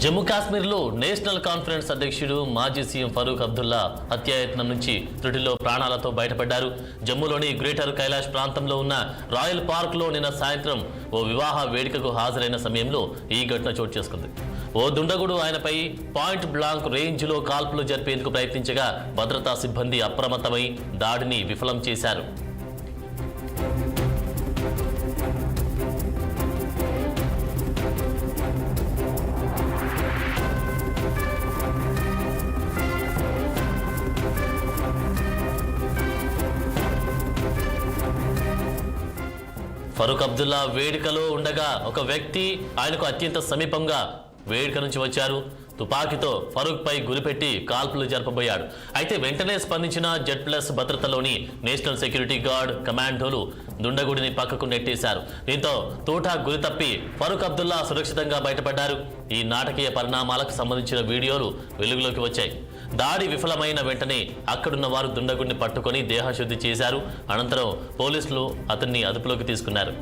జమ్మూ కాశ్మీర్లో national conference అధ్యక్షుడు మాజీ సీఎం ఫరూక్ అబ్దుల్లా హత్యాయత్నం నుంచి త్రుటిలో ప్రాణాలతో బయటపడ్డారు. జమ్మూలోని గ్రేటర్ కైలాష్ ప్రాంతంలో ఉన్న రాయల్ పార్క్లో నిన్న సాయంత్రం ఓ వివాహ వేడుకకు హాజరైన సమయంలో ఈ ఘటన చోటు చేసుకుంది. ఓ దుండగుడు ఆయనపై పాయింట్ బ్లాంక్ రేంజ్లో కాల్పులు జరిపేందుకు ప్రయత్నించగా భద్రతా సిబ్బంది అప్రమత్తమై దాడిని విఫలం చేశారు. ఫరూక్ అబ్దుల్లా వేడుకలో ఉండగా ఒక వ్యక్తి ఆయనకు అత్యంత సమీపంగా వేడుక నుంచి వచ్చారు. తుపాకీతో ఫరూక్ పై గురిపెట్టి కాల్పులు జరపబోయాడు. అయితే వెంటనే స్పందించిన జెడ్+ భద్రతలోని నేషనల్ సెక్యూరిటీ గార్డ్ కమాండోలు దుండగుడిని పక్కకు నెట్టేశారు. దీంతో తూటా గురి తప్పి ఫరూక్ అబ్దుల్లా సురక్షితంగా బయటపడ్డారు. ఈ నాటకీయ పరిణామాలకు సంబంధించిన వీడియోలు వెలుగులోకి వచ్చాయి. దాడి విఫలమైన వెంటనే అక్కడున్న వారు దుండగుడిని పట్టుకొని దేహశుద్ధి చేశారు. అనంతరం పోలీసులు అతన్ని అదుపులోకి తీసుకున్నారు.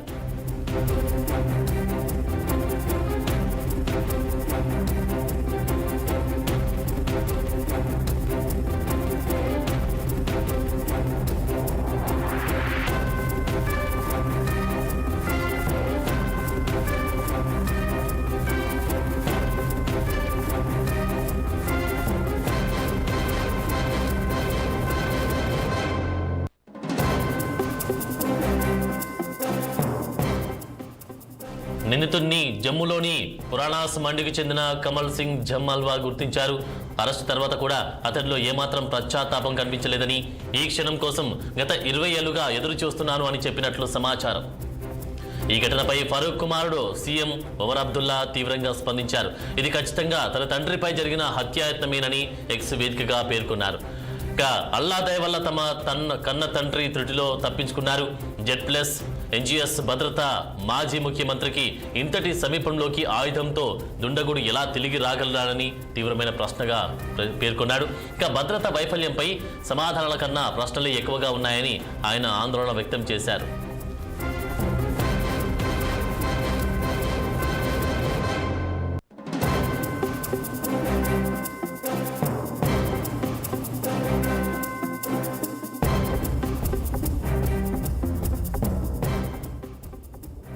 నిందితుడిని జమ్మూలోని పురాణాస్ మండికి చెందిన కమల్ సింగ్ జమ్మల్వా గుర్తించారు. అరెస్టు తర్వాత కూడా అతడిలో ఏమాత్రం పశ్చాత్తాపం కనిపించలేదని, ఈ క్షణం కోసం గత 20 ఏళ్లుగా ఎదురు చూస్తున్నాను అని చెప్పినట్లు సమాచారం. ఈ ఘటనపై ఫరూక్ కుమారుడు సీఎం ఒమర్ అబ్దుల్లా తీవ్రంగా స్పందించారు. ఇది ఖచ్చితంగా తన తండ్రిపై జరిగిన హత్యాయత్నమేనని ఎక్స్ వేదికగా పేర్కొన్నారు. అల్లా దయ వల్ల కన్న తండ్రి త్రుటిలో తప్పించుకున్నారు. జెడ్+ NGS భద్రత మాజీ ముఖ్యమంత్రికి ఇంతటి సమీపంలోకి ఆయుధంతో దుండగుడు ఎలా తిరిగి రాగలడాలని తీవ్రమైన ప్రశ్నగా పేర్కొన్నాడు. భద్రత వైఫల్యంపై సమాధానాల కన్నా ప్రశ్నలే ఎక్కువగా ఉన్నాయని ఆయన ఆందోళన వ్యక్తం చేశారు.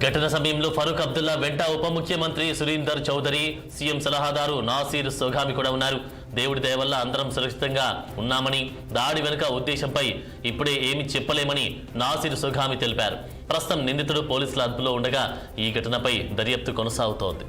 ఘటన సమయంలో ఫరూక్ అబ్దుల్లా వెంట ఉప ముఖ్యమంత్రి సురీందర్ చౌదరి, సీఎం సలహాదారు నాసీర్ సోఘామి కూడా ఉన్నారు. దేవుడి దయ వల్ల అందరం సురక్షితంగా ఉన్నామని, దాడి వెనుక ఉద్దేశంపై ఇప్పుడే ఏమి చెప్పలేమని నాసీర్ సోఘామి తెలిపారు. ప్రస్తుతం నిందితుడు పోలీసుల అదుపులో ఉండగా ఈ ఘటనపై దర్యాప్తు కొనసాగుతోంది.